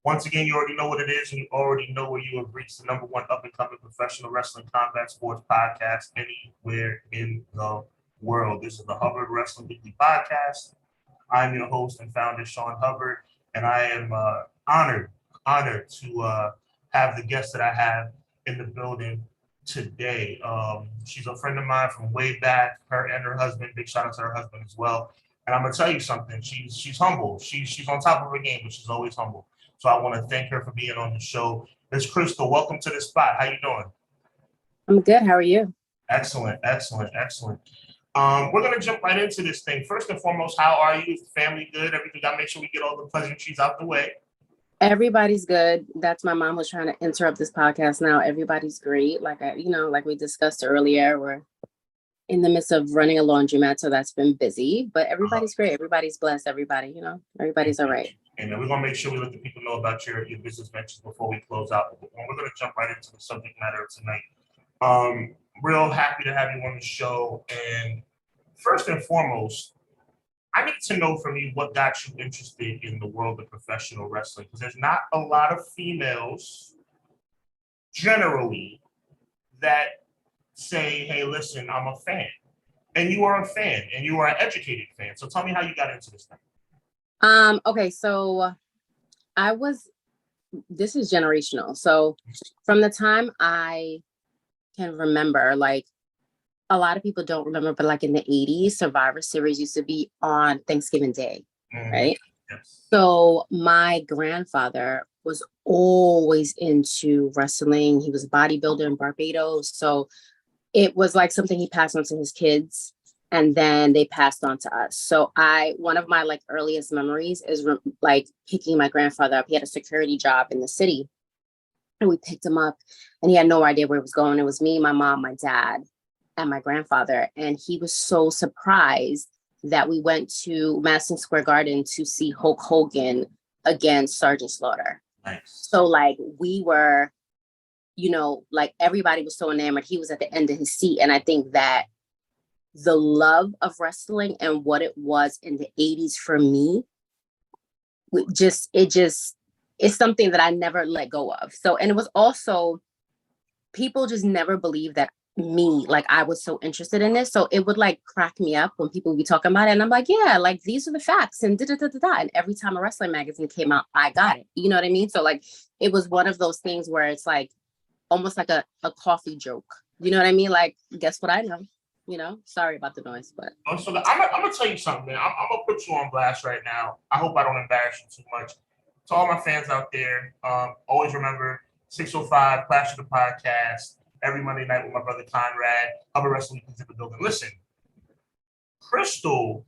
Once again, you already know what it is, and you already know where you have reached the #1 up-and-coming professional wrestling combat sports podcast anywhere in the world. This is the Hubbard Wrestling Weekly podcast. I'm your host and founder, Sean Hubbard, and I am honored to have the guest that I have in the building today. She's a friend of mine from way back. Her and her husband. Big shout out to her husband as well. And I'm gonna tell you something. She's humble. She's on top of her game, but she's always humble. So I want to thank her for being on the show. Miss Crystal, welcome to the spot. How you doing? I'm good. How are you? Excellent. We're gonna jump right into this thing. First and foremost, how are you? Is the family good? Everything. Gotta make sure we get all the pleasantries out the way. Everybody's good. That's my mom was trying to interrupt this podcast now. Everybody's great. Like like we discussed earlier, we're in the midst of running a laundromat, so that's been busy. But everybody's great. Everybody's blessed. Everybody's all right. And then we're gonna make sure we let the people know about your business ventures before we close out. We're gonna jump right into the subject matter tonight. Real happy to have you on the show. And first and foremost, I need to know from you what got you interested in the world of professional wrestling, because there's not a lot of females generally that say, hey, listen, I'm a fan. And you are a fan, and you are an educated fan. So tell me how you got into this thing. Okay, so this is generational. So from the time I can remember, like a lot of people don't remember, but like in the 80s, Survivor Series used to be on Thanksgiving Day, right? Yes. So my grandfather was always into wrestling. He was a bodybuilder in Barbados. So it was like something he passed on to his kids, and then they passed on to us. So one of my like earliest memories is like picking my grandfather up. He had a security job in the city, and we picked him up, and he had no idea where he was going. It was me, my mom, my dad, and my grandfather. And he was so surprised that we went to Madison Square Garden to see Hulk Hogan against Sergeant Slaughter. Nice. So like we were, like everybody was so enamored. He was at the end of his seat. And I think that the love of wrestling and what it was in the 80s for me, it's something that I never let go of. So, and it was also, people just never believed that like I was so interested in this. So it would like crack me up when people would be talking about it. And I'm like, yeah, like these are the facts and da-da-da-da-da. And every time a wrestling magazine came out, I got it. You know what I mean? So like, it was one of those things where it's like, almost like a coffee joke. You know what I mean? Like, guess what I know? Sorry about the noise, but. So I'm going to tell you something, man. I'm going to put you on blast right now. I hope I don't embarrass you too much. To all my fans out there, always remember 605 Clash of the Podcast every Monday night with my brother Conrad. Hubbard Wrestling Weekly in the building. Listen, Crystal,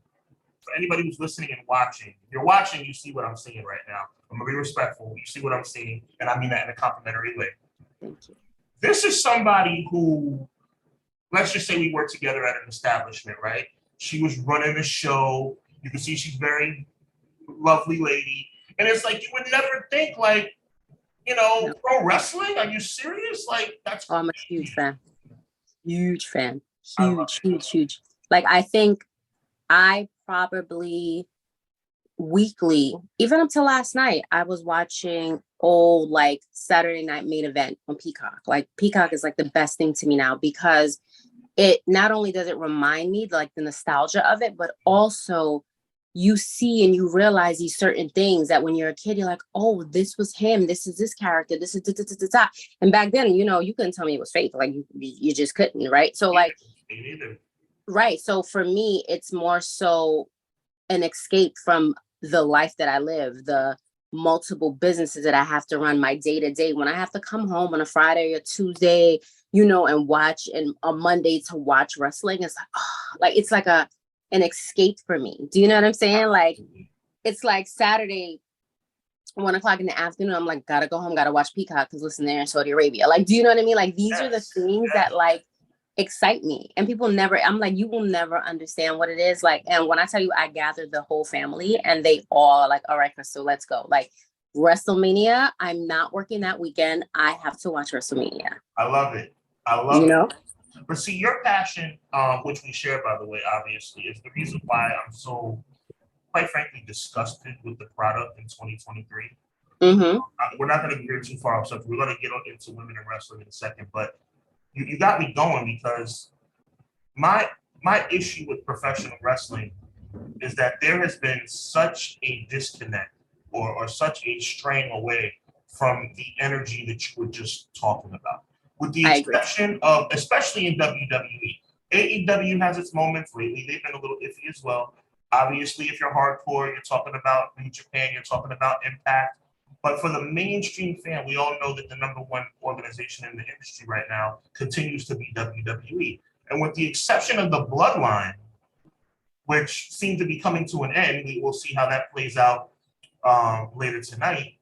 for anybody who's listening and watching, if you're watching, you see what I'm seeing right now. I'm going to be respectful. You see what I'm seeing, and I mean that in a complimentary way. Thank you. This is somebody who, let's just say we work together at an establishment, right? She was running the show. You can see she's very lovely lady. And it's like, you would never think like, pro wrestling? Are you serious? Like, that's crazy. I'm a huge fan. Huge. Like, I think I probably weekly, even up to last night, I was watching old like Saturday Night Main Event on Peacock. Like Peacock is like the best thing to me now, because it not only does it remind me like the nostalgia of it, but also you see and you realize these certain things that when you're a kid, you're like, oh, this was him. This is this character. This is da. And back then, you couldn't tell me it was fake. Like you just couldn't, right? So like, right. So for me, it's more so an escape from the life that I live, the multiple businesses that I have to run, my day to day. When I have to come home on a Friday or Tuesday, and watch, and a Monday to watch wrestling, it's like, oh, like it's like an escape for me. Do you know what I'm saying? Like, it's like Saturday, 1:00 in the afternoon, I'm like, gotta go home, gotta watch Peacock because listen, there in Saudi Arabia. Like, do you know what I mean? Like, these are the things that like excite me, and people never, I'm like, you will never understand what it is like. And when I tell you, I gathered the whole family and they all like, all right, Crystal, let's go. Like WrestleMania, I'm not working that weekend. I have to watch WrestleMania. I love it. It. But see, your passion, which we share, by the way, obviously, is the reason why I'm so, quite frankly, disgusted with the product in 2023. Mm-hmm. We're not going to veer too far off subject. We're going to get into women in wrestling in a second, but you got me going because my issue with professional wrestling is that there has been such a disconnect or such a straying away from the energy that you were just talking about. With the exception of, especially in WWE, AEW has its moments lately. They've been a little iffy as well. Obviously, if you're hardcore, you're talking about New Japan, you're talking about Impact. But for the mainstream fan, we all know that the number one organization in the industry right now continues to be WWE. And with the exception of the Bloodline, which seemed to be coming to an end, we will see how that plays out later tonight.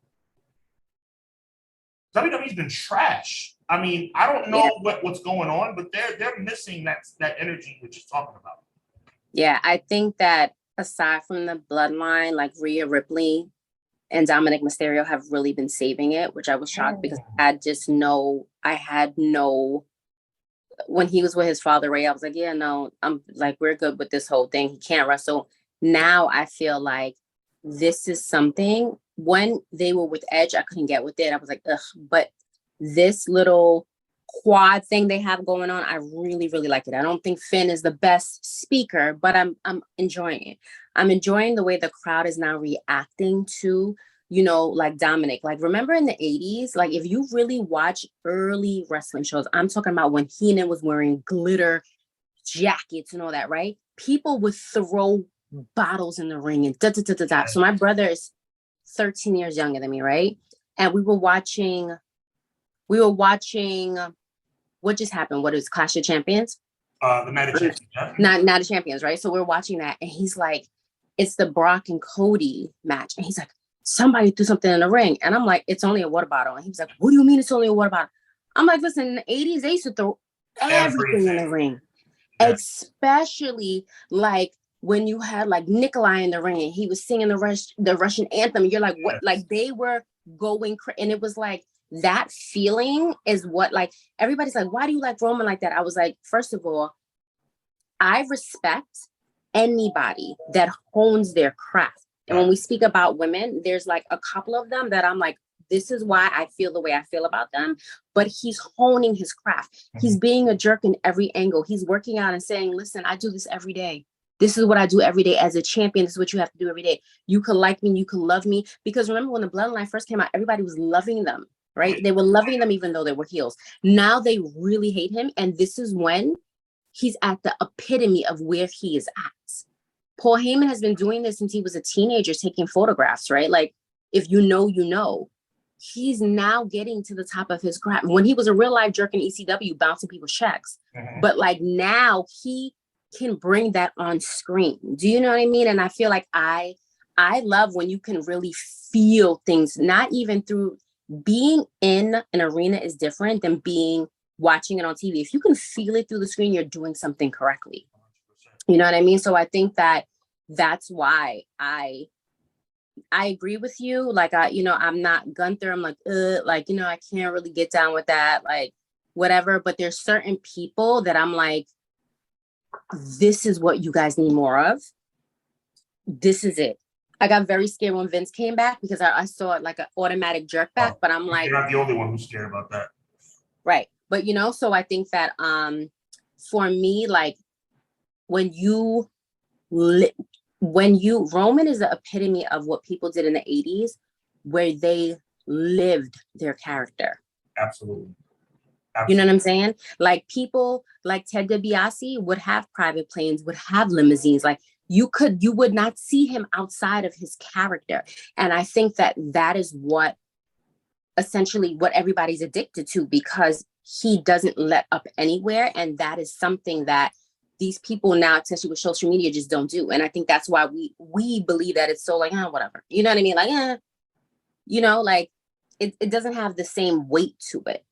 WWE's been trash. I mean, I don't know what's going on, but they're missing that energy we're just talking about. Yeah, I think that aside from the Bloodline, like Rhea Ripley and Dominic Mysterio have really been saving it, which I was shocked because I had no, when he was with his father, Ray, I was like, yeah, no, I'm like, we're good with this whole thing. He can't wrestle. Now I feel like this is something, when they were with Edge, I couldn't get with it. I was like, ugh, but this little quad thing they have going on, I really, really like it. I don't think Finn is the best speaker, but I'm enjoying it. I'm enjoying the way the crowd is now reacting to, you know, like Dominic. Like, remember in the 80s, like if you really watch early wrestling shows, I'm talking about when Heenan was wearing glitter jackets and all that, right? People would throw bottles in the ring and da da da da da. So my brother is 13 years younger than me, right? And we were watching what just happened? What is Clash of Champions? The Night of Champions. Yeah. Not the Champions, right? So we're watching that, and he's like, it's the Brock and Cody match. And he's like, somebody threw something in the ring. And I'm like, it's only a water bottle. And he was like, what do you mean it's only a water bottle? I'm like, listen, in the 80s, they used to throw everything in the ring. Yeah. Especially like when you had like Nikolai in the ring and he was singing the Russian anthem. You're like, what? Yes. Like they were going and it was like, that feeling is what, like, everybody's like, why do you like Roman like that? I was like, first of all, I respect anybody that hones their craft. And when we speak about women, there's like a couple of them that I'm like, this is why I feel the way I feel about them. But he's honing his craft. He's being a jerk in every angle. He's working out and saying, listen, I do this every day. This is what I do every day as a champion. This is what you have to do every day. You can like me. You can love me. Because remember when the Bloodline first came out, everybody was loving them, right? They were loving them even though they were heels. Now they really hate him. And this is when he's at the epitome of where he is at. Paul Heyman has been doing this since he was a teenager, taking photographs, right? Like, if you know, you know. He's now getting to the top of his craft. When he was a real life jerk in ECW, bouncing people's checks. But like now he can bring that on screen. Do you know what I mean? And I feel like I love when you can really feel things, not even through being in an arena is different than watching it on TV. If you can feel it through the screen, you're doing something correctly. You know what I mean? So I think that's why I agree with you. Like, I'm not Gunther. I'm like, I can't really get down with that, like whatever. But there's certain people that I'm like, this is what you guys need more of. This is it. I got very scared when Vince came back because I saw it like an automatic jerk back, but I'm like, you're not the only one who's scared about that. Right. But, so I think that for me, like when Roman is the epitome of what people did in the 80s, where they lived their character. Absolutely. You know what I'm saying? Like people like Ted DiBiase would have private planes, would have limousines. Like you would not see him outside of his character. And I think that is essentially what everybody's addicted to, because he doesn't let up anywhere. And that is something that these people now, especially with social media, just don't do. And I think that's why we believe that it's so like, whatever. You know what I mean? Like, like it doesn't have the same weight to it.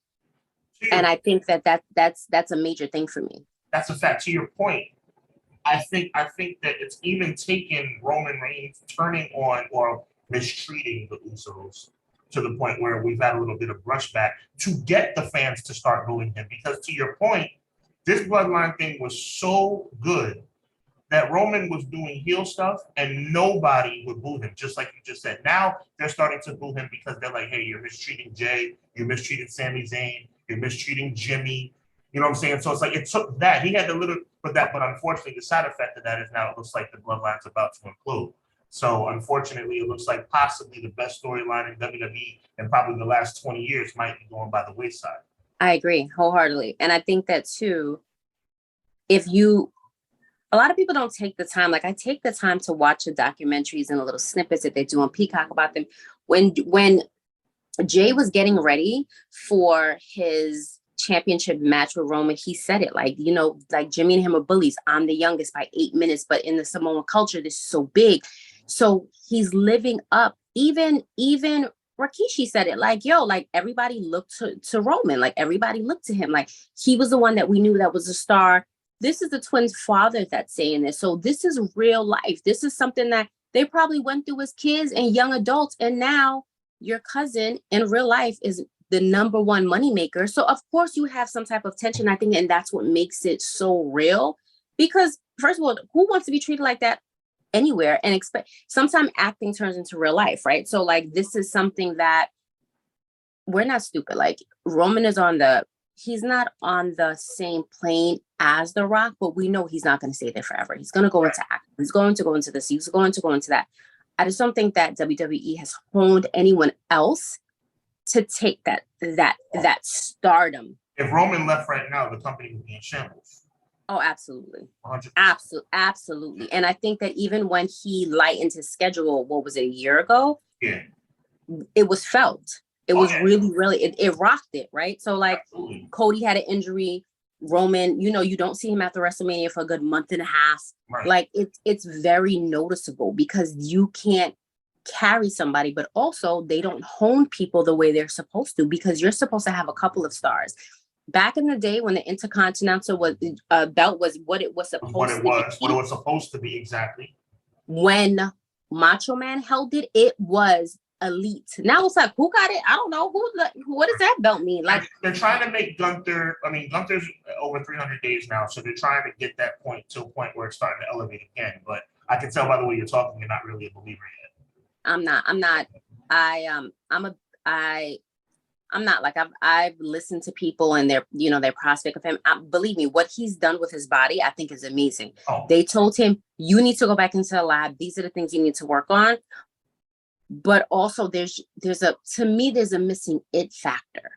And I think that's a major thing for me. That's a fact. To your point, I think that it's even taken Roman Reigns turning on or mistreating the Usos to the point where we've had a little bit of brushback to get the fans to start booing him. Because to your point, this Bloodline thing was so good that Roman was doing heel stuff and nobody would boo him, just like you just said. Now they're starting to boo him because they're like, hey, you're mistreating Jay, you're mistreating Sami Zayn, you're mistreating Jimmy. You know what I'm saying? So it's like it took that. He had to little, but unfortunately, the side effect of that is now it looks like the bloodline's about to implode. So unfortunately, it looks like possibly the best storyline in WWE and probably the last 20 years might be going by the wayside. I agree wholeheartedly. And I think that too, a lot of people don't take the time. Like I take the time to watch the documentaries and the little snippets that they do on Peacock about them. When Jay was getting ready for his championship match with Roman, he said it like, like Jimmy and him are bullies. I'm the youngest by 8 minutes, but in the Samoan culture, this is so big. So he's living up. Even Rikishi said it like, yo, like everybody looked to Roman, like everybody looked to him. Like he was the one that we knew that was a star. This is the twins' father that's saying this. So this is real life. This is something that they probably went through as kids and young adults. And now your cousin in real life is the number one moneymaker. So of course you have some type of tension, I think, and that's what makes it so real. Because first of all, who wants to be treated like that anywhere and expect sometimes acting turns into real life, right? So like this is something that we're not stupid. Like Roman is he's not on the same plane as The Rock, but we know he's not going to stay there forever. He's going to go into acting. He's going to go into this. He's going to go into that. I just don't think that WWE has honed anyone else to take that stardom. If Roman left right now, the company would be in shambles. Oh, absolutely. 100%. Absolutely. And I think that even when he lightened his schedule, what was it, a year ago? Yeah. It was felt. It was really, it rocked it, right? So like Absolutely. Cody had an injury. Roman, you don't see him after WrestleMania for a good month and a half. Right. Like it's very noticeable because you can't carry somebody, but also they don't hone people the way they're supposed to because you're supposed to have a couple of stars. Back in the day when the Intercontinental belt was what it was supposed to be, exactly. When Macho Man held it, it was elite. Now it's like, who got it? I don't know. What does that belt mean? Like they're trying to make Gunther. I mean, Gunther's over 300 days now, so they're trying to get that point to a point where it's starting to elevate again. But I can tell by the way you're talking, you're not really a believer yet. I'm not. I'm not. Like I've listened to people and their prospect of him. Believe me, what he's done with his body, I think is amazing. Oh. They told him, you need to go back into the lab. These are the things you need to work on. But also there's a missing it factor.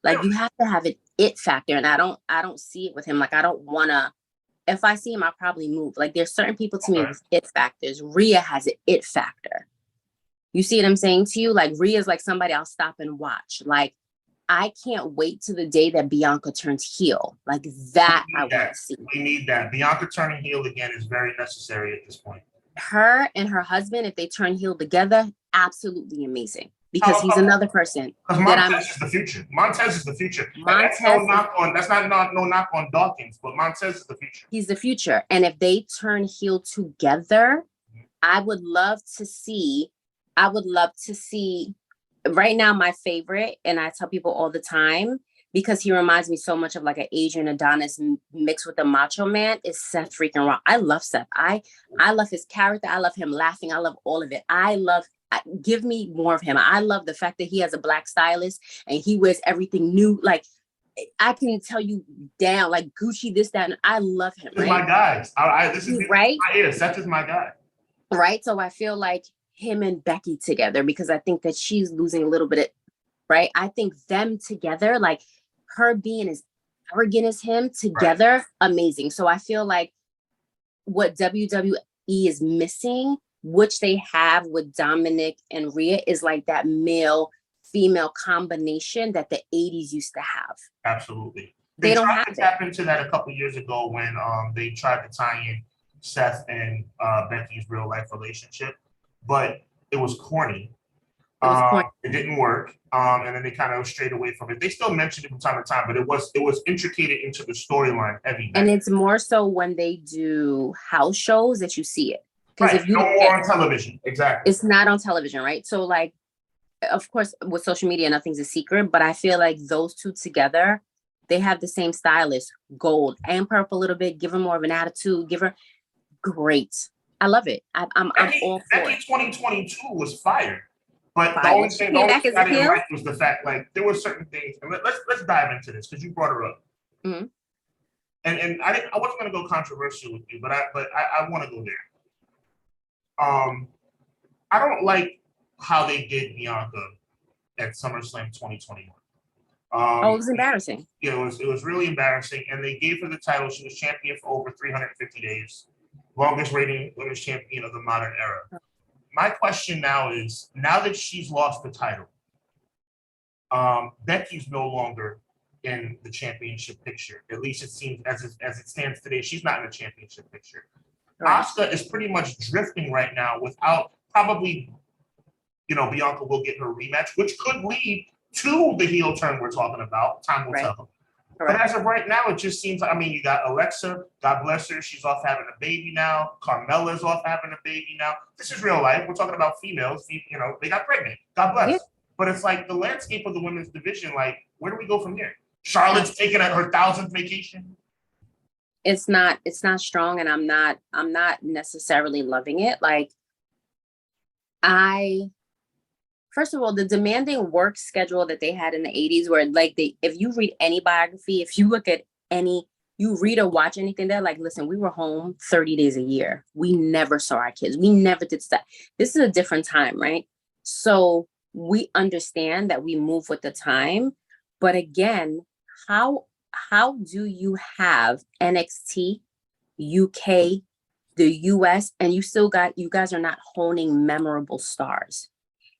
Like you have to have an it factor. And I don't see it with him. Like I don't want to, if I see him, I'll probably move. Like there's certain people to me with it factors. Rhea has an it factor. You see what I'm saying to you? Like Rhea's like somebody I'll stop and watch. Like I can't wait to the day that Bianca turns heel. Like that I want to see. We need that. Bianca turning heel again is very necessary at this point. Her and her husband, if they turn heel together, absolutely amazing. Because he's another person. Because Montez is the future. Montez is the future. That's no knock on Dawkins, but Montez is the future. He's the future. And if they turn heel together, I would love to see. Right now, my favorite, and I tell people all the time, because he reminds me so much of like an Adrian Adonis mixed with a Macho Man, is Seth freaking Rollins. I love Seth. I love his character. I love him laughing. I love all of it. Give me more of him. I love the fact that he has a black stylist and he wears everything new. Like I can tell you down, like Gucci, this, that, and I love him. This is my guy. Right? Seth is my guy. Right. So I feel like him and Becky together, because I think that she's losing a little bit of, right? I think them together, like her being as arrogant as him together, amazing. So I feel like what WWE is missing, which they have with Dominic and Rhea, is like that male-female combination that the 80s used to have. Absolutely. They don't tried have to tap into that a couple years ago when they tried to tie in Seth and Becky's real life relationship, but it was corny. It didn't work, and then they kind of strayed away from it. They still mentioned it from time to time, but it was intricated into the storyline heavy. And it's more so when they do house shows that you see it. Because if you no more on television, exactly. It's not on television, right? So, like, of course, with social media, nothing's a secret. But I feel like those two together, they have the same stylist, gold and purple a little bit. Give her more of an attitude. great. I love it. I'm all for Becky it. 2022 was fire. But the Fire. only She thing came back I as a didn't heel. like was the fact, like, there were certain things. And let's dive into this because you brought her up. Mm-hmm. And I wasn't going to go controversial with you, but I want to go there. I don't like how they did Bianca at SummerSlam 2021. Oh, it was embarrassing. Yeah, it was really embarrassing. And they gave her the title. She was champion for over 350 days, longest reigning women's champion of the modern era. My question now is, now that she's lost the title, Becky's no longer in the championship picture. At least it seems as it stands today, she's not in the championship picture. Right. Asuka is pretty much drifting right now without probably, Bianca will get her rematch, which could lead to the heel turn we're talking about. Time will tell. But as of right now, it just seems, you got Alexa, God bless her, she's off having a baby now. Carmella's off having a baby now. This is real life. We're talking about females, they got pregnant. God bless. Yeah. But it's like the landscape of the women's division, like, where do we go from here? Charlotte's taking her 1,000th vacation. It's not strong, and I'm not necessarily loving it. Like, first of all, the demanding work schedule that they had in the 80s, where like if you read any biography, if you look at you read or watch anything, they're like, listen, we were home 30 days a year. We never saw our kids. We never did stuff. This is a different time, right? So we understand that we move with the time. But again, how do you have NXT, UK, the US, and you guys are not honing memorable stars?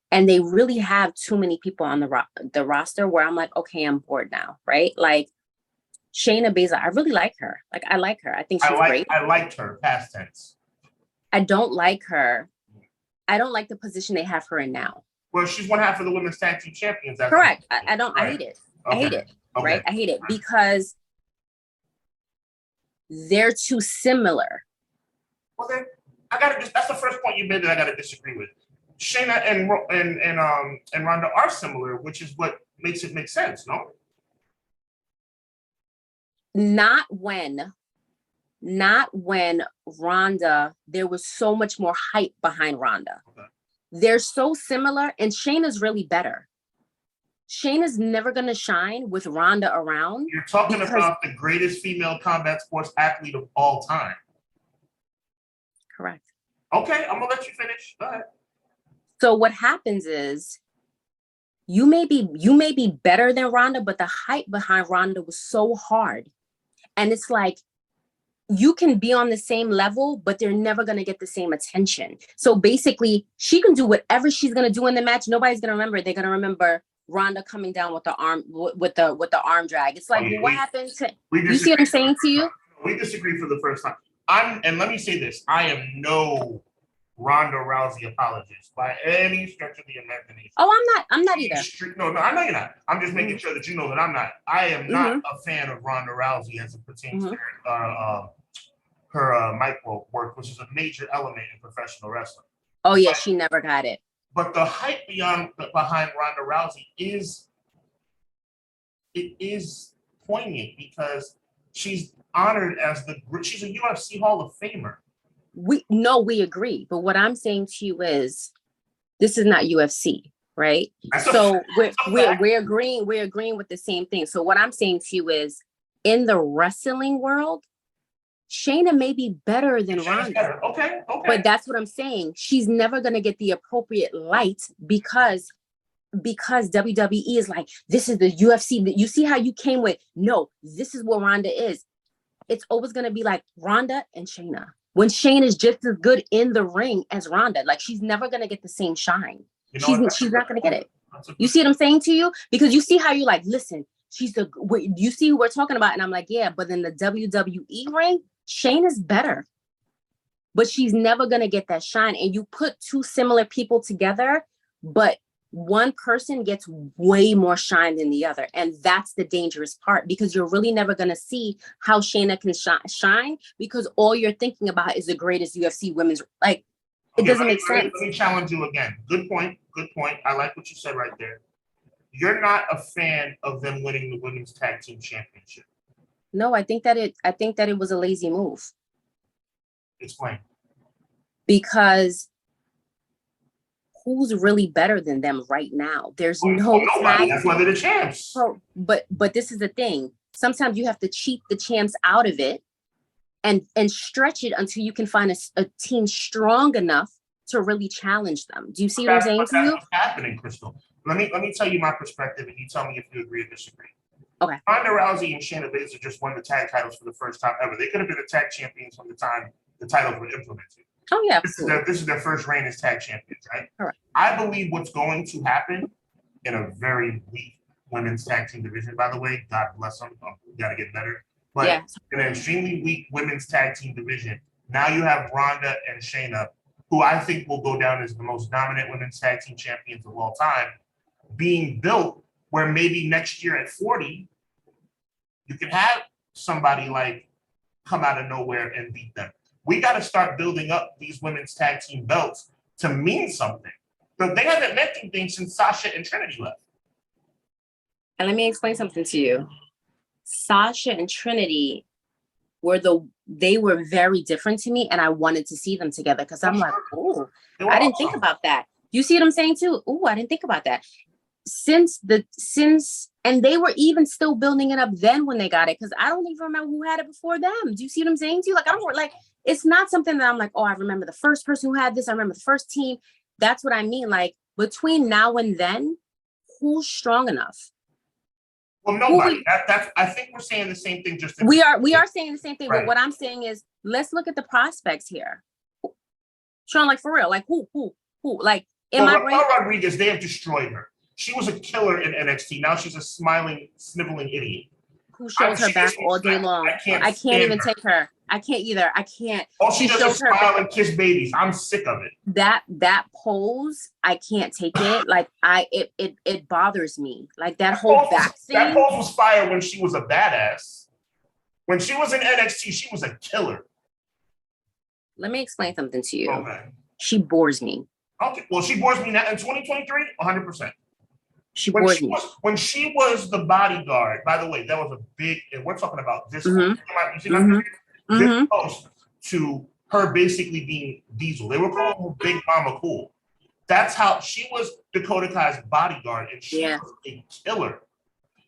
And they really have too many people on the roster where I'm like, okay, I'm bored now, right? Like Shayna Baszler, I really like her. Like, I like her. I think she's great. I liked her, past tense. I don't like her. I don't like the position they have her in now. Well, she's one half of the women's tag team champions. Correct. I hate it. Okay. I hate it. Okay. Right? I hate it because they're too similar. Well, then that's the first point you made that I gotta disagree with. Shayna and Ronda are similar, which is what makes it make sense, no? Not when Ronda, there was so much more hype behind Ronda. Okay. They're so similar, and Shayna's really better. Shayna's never going to shine with Ronda around. You're talking about the greatest female combat sports athlete of all time. Correct. Okay, I'm going to let you finish. Go ahead. So what happens is you may be better than Ronda, but the hype behind Ronda was so hard. And it's like, you can be on the same level, but they're never going to get the same attention. So basically, she can do whatever she's going to do in the match. Nobody's going to remember. They're going to remember Ronda coming down with the arm drag. It's like, what happened to you? See what I'm saying to you? We disagree for the first time. And let me say this: I am no Ronda Rousey apologist by any stretch of the imagination. Oh, I'm not either. No, I know you're not. I'm just making sure that you know that I'm not. I am not a fan of Ronda Rousey as it pertains to her mic work, which is a major element in professional wrestling. Oh yeah, she never got it. But the hype behind Ronda Rousey is poignant because she's honored as she's a UFC Hall of Famer. We agree. But what I'm saying to you is, this is not UFC, right? So we're agreeing with the same thing. So what I'm saying to you is, in the wrestling world, Shayna may be better than Ronda. Okay. But that's what I'm saying. She's never going to get the appropriate light because WWE is like, this is the UFC. You see how you came with, no, this is what Ronda is. It's always going to be like Ronda and Shayna. When Shayna is just as good in the ring as Ronda, like, she's never going to get the same shine. She's not going to get it. You see what I'm saying to you? Because you see how you're like, listen, you see who we're talking about? And I'm like, yeah, but in the WWE ring, Shayna's better. But she's never going to get that shine. And you put two similar people together, but one person gets way more shine than the other. And that's the dangerous part, because you're really never going to see how Shayna can shine, because all you're thinking about is the greatest UFC women's, like, it doesn't make sense. Let me challenge you again. Good point. I like what you said right there. You're not a fan of them winning the women's tag team championship. No, I think that it was a lazy move. Explain. Because who's really better than them right now? There's no nobody. That's why they're the champs. But this is the thing. Sometimes you have to cheat the champs out of it and stretch it until you can find a team strong enough to really challenge them. Do you see what I'm saying to you? What's happening, Crystal? Let me tell you my perspective, and you tell me if you agree or disagree. Okay. Ronda Rousey and Shayna Baszler just won the tag titles for the first time ever. They could have been the tag champions from the time the titles were implemented. Oh yeah. This is their first reign as tag champions, right? Correct. I believe what's going to happen in a very weak women's tag team division, by the way, God bless them. We got to get better. But in an extremely weak women's tag team division, now you have Ronda and Shayna, who I think will go down as the most dominant women's tag team champions of all time, being built where maybe next year at 40, you can have somebody like come out of nowhere and beat them. We got to start building up these women's tag team belts to mean something. But they haven't meant anything since Sasha and Trinity left. And let me explain something to you. Sasha and Trinity they were very different to me, and I wanted to see them together because I'm like, oh, I didn't think about that. You see what I'm saying too? Oh, I didn't think about that. And they were even still building it up then when they got it, because I don't even remember who had it before them. Do you see what I'm saying to you? Like, I don't like, it's not something that I'm like, oh, I remember the first person who had this. I remember the first team. That's what I mean. Like, between now and then, who's strong enough? Well, nobody. I think we're saying the same thing. We are saying the same thing. Right. But what I'm saying is, let's look at the prospects here. Sean, like for real, like who? Like in my brain, Rodriguez, they have destroyed her. She was a killer in NXT. Now she's a smiling, sniveling idiot. Who shows her back all day long. I can't even take her. I can't either. I can't. All she does is smile and kiss babies. I'm sick of it. That pose, I can't take it. Like it bothers me. Like that whole back thing. That pose was fire when she was a badass. When she was in NXT, she was a killer. Let me explain something to you. Okay. She bores me. Okay. Well, she bores me now in 2023, 100%. When she was the bodyguard, by the way, that was a big, and we're talking about this. You see this post to her basically being Diesel. They were calling her Big Mama Cool. That's how she was Dakota Kai's bodyguard, and she was a killer.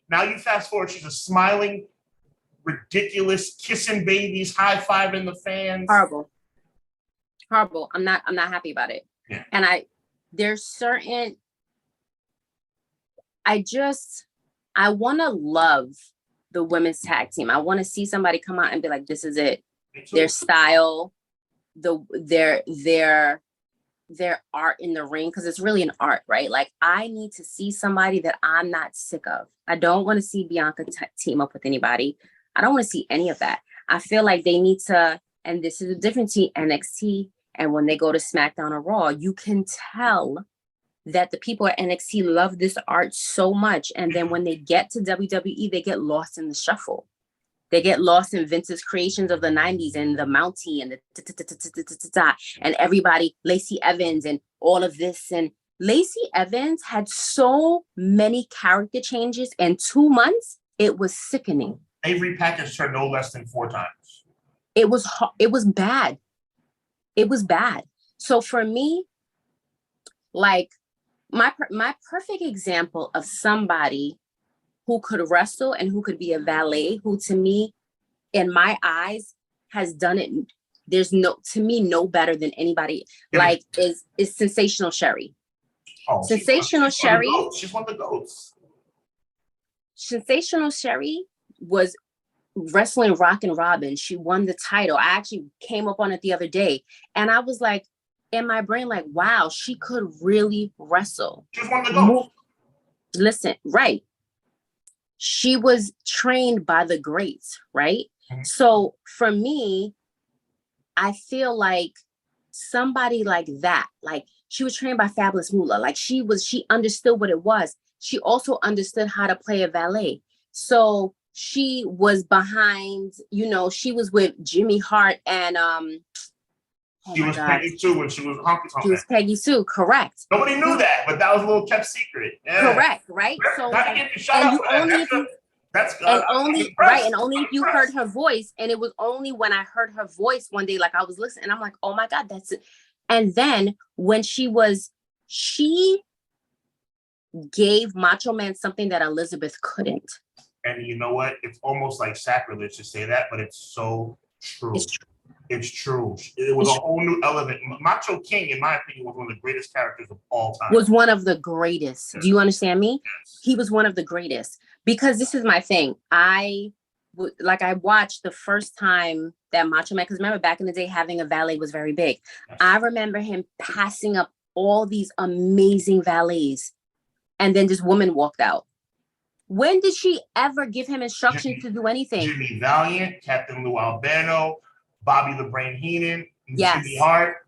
Now you fast forward, she's a smiling, ridiculous, kissing babies, high-fiving the fans. Horrible. I'm not happy about it. Yeah. And there's certain, I want to love the women's tag team. I want to see somebody come out and be like, this is it. Their style, their art in the ring, because it's really an art, right? Like, I need to see somebody that I'm not sick of. I don't want to see Bianca team up with anybody. I don't want to see any of that. I feel like they need to, and this is a difference between NXT and when they go to SmackDown or Raw, you can tell that the people at NXT love this art so much. And then when they get to WWE, they get lost in the shuffle. They get lost in Vince's creations of the 90s and the Mountie and the and everybody, Lacey Evans and all of this. And Lacey Evans had so many character changes in 2 months. It was sickening. They repackaged her no less than 4 times. It was bad. It was bad. So for me, like, my perfect example of somebody who could wrestle and who could be a valet, who to me, in my eyes, has done it. There's no better than anybody. Like is Sensational Sherry. Oh, Sensational Sherry. She's one of the GOATs. Sensational Sherry was wrestling Rockin' Robin. She won the title. I actually came up on it the other day, and I was like, in my brain, like, wow, she could really wrestle. She was one of the GOATs. Listen, right. She was trained by the greats, right? Mm-hmm. So for me, I feel like somebody like that, like she was trained by Fabulous Moolah. Like she understood what it was. She also understood how to play a valet. So she was behind, she was with Jimmy Hart and she was Peggy Sue when she was Honky Tonk. She was Peggy Sue, correct. Nobody knew that, but that was a little kept secret. Yeah. Correct, right? So, not to give you shout out for that. That's and only right, and only if you heard her voice. And it was only when I heard her voice one day, like I was listening, and I'm like, oh my God, that's it. And then when she gave Macho Man something that Elizabeth couldn't. And you know what? It's almost like sacrilege to say that, but it's so true. It's true. It was a whole new element. Macho King, in my opinion, was one of the greatest characters of all time. Was one of the greatest. Yes. Do you understand me? Yes. He was one of the greatest. Because this is my thing. I watched the first time that Macho Man, because remember back in the day, having a valet was very big. Yes. I remember him passing up all these amazing valets. And then this woman walked out. When did she ever give him instructions to do anything? Jimmy Valiant, Captain Lou Albano, Bobby the Brain Heenan, yes. Jimmy Hart.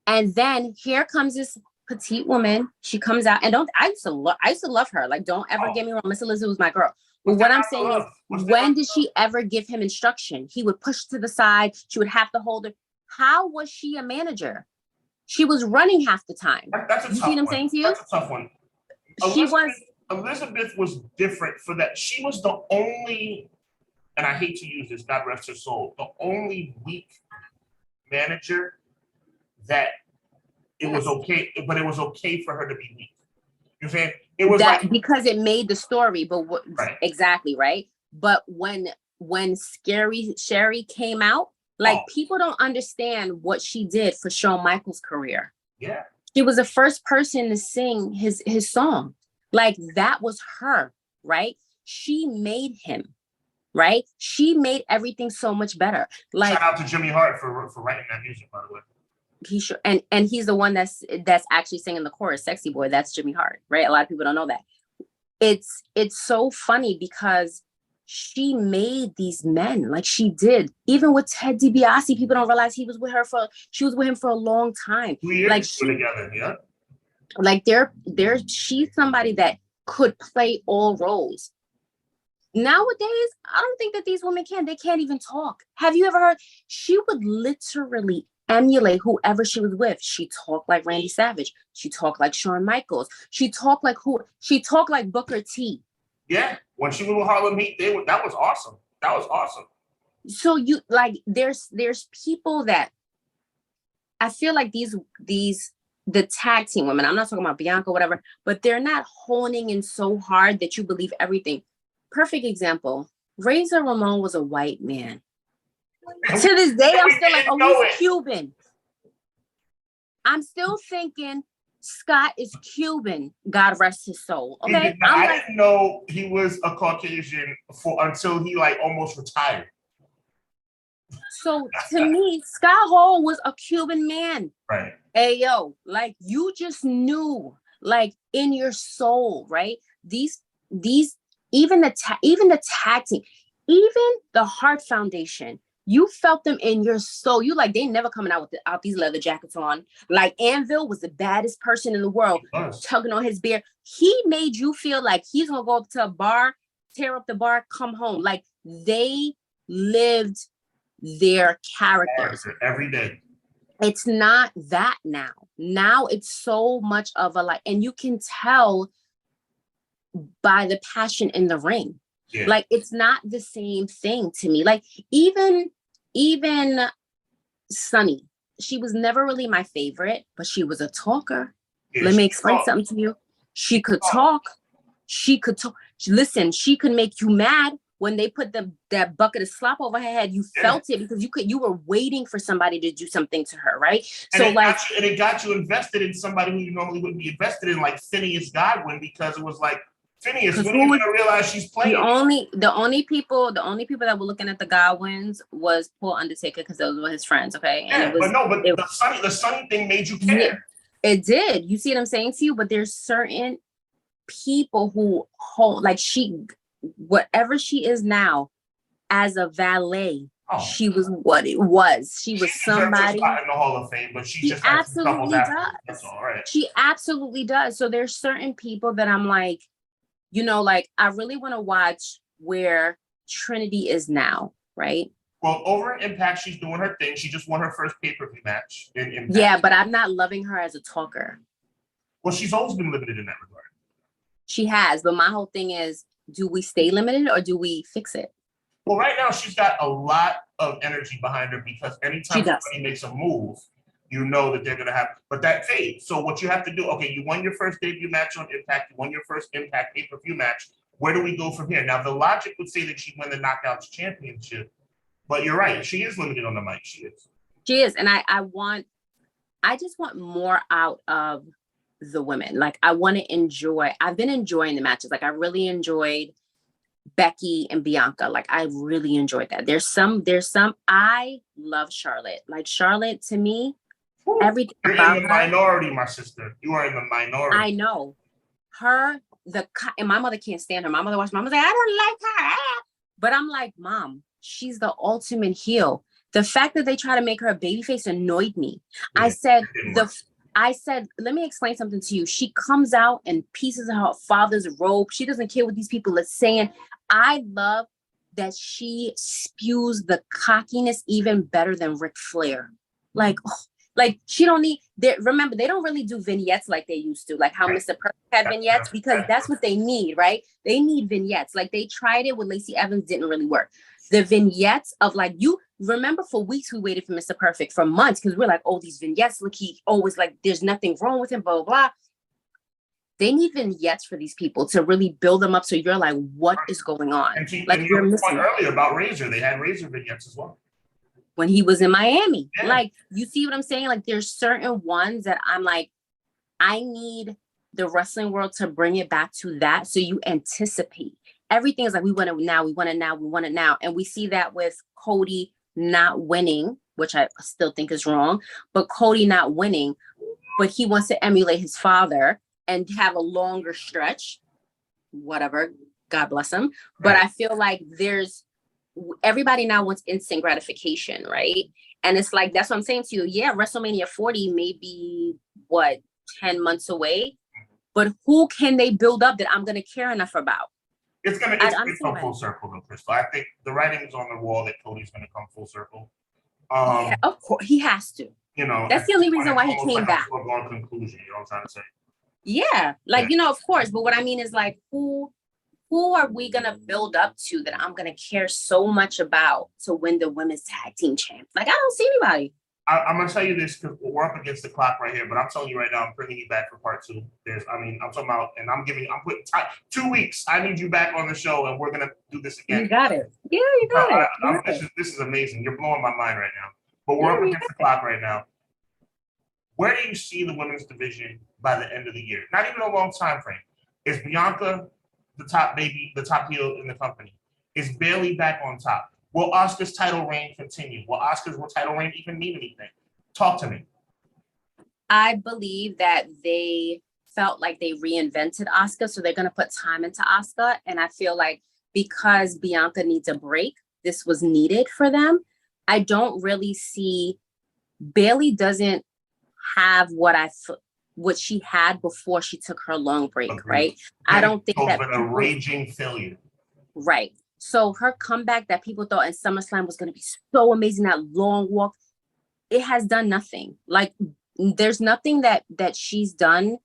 And then here comes this petite woman. She comes out, and I used to love her. Like, don't ever get me wrong. Miss Elizabeth was my girl. But what I'm saying is, when did she ever give him instruction? He would push to the side. She would have to hold her. How was she a manager? She was running half the time. That's a you tough see what I'm one. saying to you? That's a tough one. Elizabeth was different for that. She was the only, and I hate to use this, God rest her soul, the only weak manager that it was okay, but it was okay for her to be weak. You know what I'm saying? It was that like, because it made the story, but right. Exactly, right? But when Scary Sherry came out, like people don't understand what she did for Shawn Michaels' career. Yeah. She was the first person to sing his song. Like that was her, right? She made him, right? She made everything so much better. Like, shout out to Jimmy Hart for writing that music, by the way. He sure, and he's the one that's actually singing the chorus, "Sexy Boy." That's Jimmy Hart, right? A lot of people don't know that. It's so funny because she made these men, like she did. Even with Ted DiBiase, people don't realize she was with him for a long time. 2 years like together, yeah. Like she's somebody that could play all roles. Nowadays, I don't think that these women can. They can't even talk. Have you ever heard? She would literally emulate whoever she was with. She talked like Randy Savage. She talked like Shawn Michaels. She talked like Booker T. Yeah, when she was with Harlem Heat, that was awesome. That was awesome. So you like there's people that I feel like the tag team women, I'm not talking about Bianca, whatever, but they're not honing in so hard that you believe everything. Perfect example. Razor Ramon was a white man. To this day, I'm still like, oh, he's Cuban. I'm still thinking Scott is Cuban. God rest his soul. Okay. I didn't know he was a Caucasian until he like almost retired. So to me, Scott Hall was a Cuban man. Right. Hey, yo, like you just knew, like in your soul, right? These even the tag team, even the Hart Foundation, you felt them in your soul. You like they never coming out with these leather jackets on. Like Anvil was the baddest person in the world, tugging on his beard. He made you feel like he's gonna go up to a bar, tear up the bar, come home. Like they lived their characters every day. It's not that now. Now it's so much of a like, and you can tell by the passion in the ring. Yeah. Like it's not the same thing to me. Like even Sunny, she was never really my favorite, but she was a talker. Yeah, let me explain something to you. She could talk. She could talk. Listen, she could make you mad. When they put that bucket of slop over her head, you felt it because you were waiting for somebody to do something to her, right? And it got you invested in somebody who you normally wouldn't be invested in, like Phineas Godwin, because it was like Phineas, when are you gonna realize she's playing? The only people that were looking at the Godwins was poor Undertaker because those were his friends, okay? And the Sunny thing made you care. It did. You see what I'm saying to you? But there's certain people who hold like whatever she is now as a valet, she was what it was. She was somebody in the Hall of Fame, but she just absolutely does. That's all right. She absolutely does. So there's certain people that I'm like, like I really want to watch where Trinity is now, right? Well, over in Impact, she's doing her thing. She just won her first pay-per-view match in Impact. Yeah, but I'm not loving her as a talker. Well, she's always been limited in that regard. She has, but my whole thing is do we stay limited or do we fix it? Well, right now she's got a lot of energy behind her because anytime somebody makes a move, you know that they're gonna have, but that fades. So what you have to do, okay, you won your first debut match on Impact, you won your first Impact pay-per-view match. Where do we go from here? Now the logic would say that she won the Knockouts Championship, but you're right, she is limited on the mic. She is, and I just want more out of the women. Like I want to enjoy. I've been enjoying the matches. Like I really enjoyed Becky and Bianca. Like I really enjoyed that. There's some. I love Charlotte. Like Charlotte to me, everything you're about in the her, minority, my sister. You are in the minority. I know her. And my mother can't stand her. My mother watched. My mother's like, I don't like her. But I'm like, Mom, she's the ultimate heel. The fact that they try to make her a babyface annoyed me. Yeah, I said, let me explain something to you. She comes out in pieces of her father's robe. She doesn't care what these people are saying. I love that she spews the cockiness even better than Ric Flair. Like she don't need, remember, they don't really do vignettes like they used to, like how Mr. Perfect had vignettes, because that's what they need, right? They need vignettes. Like they tried it with Lacey Evans, didn't really work. The vignettes of like, you remember for weeks we waited for Mr. Perfect, for months, because we're like, oh, these vignettes, look, he always like, there's nothing wrong with him, blah, blah, blah. They need vignettes for these people to really build them up so you're like, what is going on? And you're missing earlier about Razor. They had Razor vignettes as well. When he was in Miami. Yeah. Like, you see what I'm saying? Like, there's certain ones that I'm like, I need the wrestling world to bring it back to that so you anticipate. Everything is like, we want it now, we want it now, we want it now. And we see that with Cody not winning, which I still think is wrong, but Cody not winning, but he wants to emulate his father and have a longer stretch, whatever, God bless him. But I feel like everybody now wants instant gratification, right? And it's like, that's what I'm saying to you. Yeah, WrestleMania 40 may be, 10 months away, but who can they build up that I'm going to care enough about? It's going to come full circle, though, Crystal. I think the writing is on the wall that Cody's going to come full circle. Yeah, of course, he has to. You know, that's the only reason why he came back. Conclusion, you know what I'm trying to say? Yeah, of course. But what I mean is like, who are we going to build up to that I'm going to care so much about to win the women's tag team champ? Like, I don't see anybody. I'm going to tell you this because we're up against the clock right here, but I'm telling you right now, I'm bringing you back for part 2. I'm talking about, and I'm putting 2 weeks. I need you back on the show and we're going to do this again. You got it. Yeah, you got it. This is amazing. You're blowing my mind right now, but we're up against the clock right now. Where do you see the women's division by the end of the year? Not even a long time frame. Is Bianca the top heel in the company? Is Bayley back on top? Will Asuka's title reign continue? Will Asuka's title reign even mean anything? Talk to me. I believe that they felt like they reinvented Asuka, so they're going to put time into Asuka. And I feel like because Bianca needs a break, this was needed for them. I don't really see, Bayley doesn't have what she had before she took her long break, right? I don't think that a raging failure. Right. So her comeback that people thought in SummerSlam was going to be so amazing, that long walk, it has done nothing. Like, there's nothing that she's done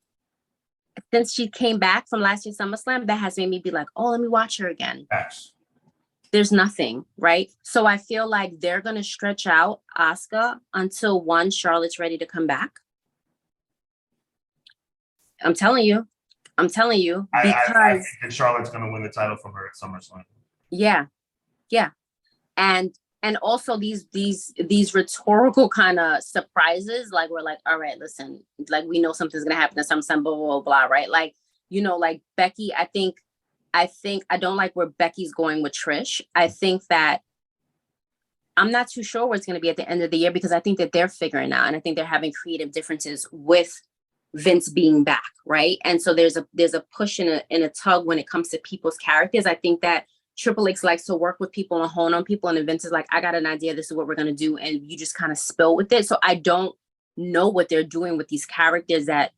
since she came back from last year's SummerSlam that has made me be like, oh, let me watch her again. Yes. There's nothing, right? So I feel like they're going to stretch out Asuka until Charlotte's ready to come back. I'm telling you, because I think that Charlotte's going to win the title from her at SummerSlam. Yeah. And also these rhetorical kind of surprises, like we're like, all right, listen, like we know something's gonna happen at SummerSlam, blah, blah, blah, blah, right? Like, you know, like Becky, I think I don't like where Becky's going with Trish. I think that I'm not too sure where it's gonna be at the end of the year, because I think that they're figuring out, and I think they're having creative differences with Vince being back, right? And so there's a push and a tug when it comes to people's characters. I think that Triple H likes to work with people and hone on people, and Vince is like, I got an idea, this is what we're going to do, and you just kind of spill with it. So I don't know what they're doing with these characters that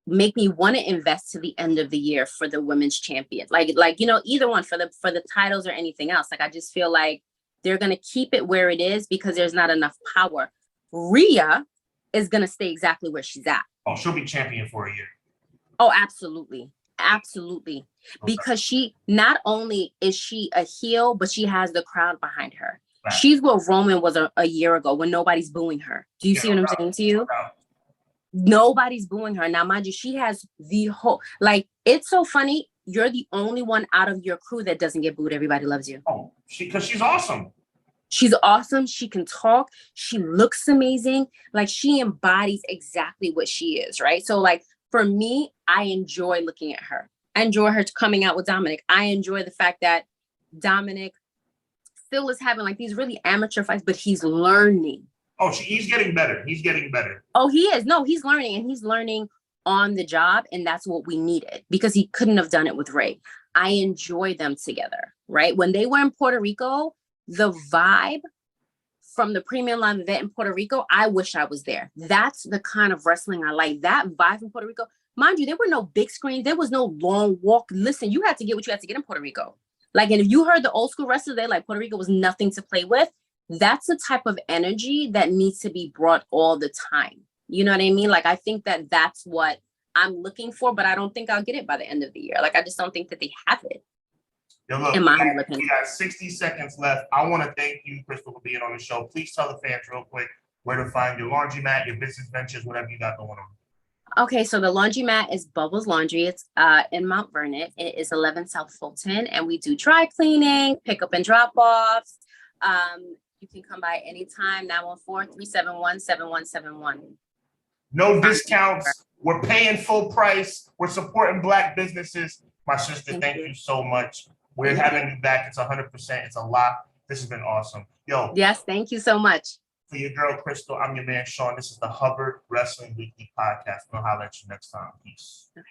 make me want to invest to the end of the year for the women's champion. Like, you know, either one, for the titles or anything else. Like, I just feel like they're going to keep it where it is because there's not enough power. Rhea is going to stay exactly where she's at. Oh, she'll be champion for a year. Oh, absolutely. Absolutely. Okay. Because she not only is she a heel, but she has the crowd behind her. Right. She's what Roman was a year ago when nobody's booing her. Do you see what I'm doubt. saying to you? No doubt. Nobody's booing her. Now, mind you, she has the whole, like, it's so funny. You're the only one out of your crew that doesn't get booed. Everybody loves you. Oh, because she's awesome. She's awesome. She can talk. She looks amazing. Like, she embodies exactly what she is, right? So, like, for me, I enjoy looking at her. I enjoy her coming out with Dominic. I enjoy the fact that Dominic still is having like these really amateur fights, but he's learning. Oh, he's getting better. He's getting better. Oh, he is. No, he's learning, and he's learning on the job, and that's what we needed because he couldn't have done it with Ray. I enjoy them together, right? When they were in Puerto Rico, the vibe from the premium line event in Puerto Rico, I wish I was there. That's the kind of wrestling I like. That vibe from Puerto Rico. Mind you, there were no big screens. There was no long walk. Listen, you had to get what you had to get in Puerto Rico. Like, and if you heard the old school wrestlers, they like Puerto Rico was nothing to play with. That's the type of energy that needs to be brought all the time. You know what I mean? Like, I think that that's what I'm looking for, but I don't think I'll get it by the end of the year. Like, I just don't think that they have it. Yo, look, we got 60 seconds left. I want to thank you, Crystal, for being on the show. Please tell the fans real quick where to find your laundromat, your business ventures, whatever you got going on. Okay, so the laundromat is Bubbles Laundry. It's in Mount Vernon. It is 11 South Fulton, and we do dry cleaning, pickup and drop-offs. You can come by anytime, 914-371-7171. No discounts. We're paying full price. We're supporting Black businesses. My sister, thank you so much. We're having you back. It's 100%. It's a lot. This has been awesome. Yo. Yes, thank you so much. For your girl, Crystal, I'm your man, Sean. This is the Hubbard Wrestling Weekly podcast. We'll holler at you next time. Peace. Okay.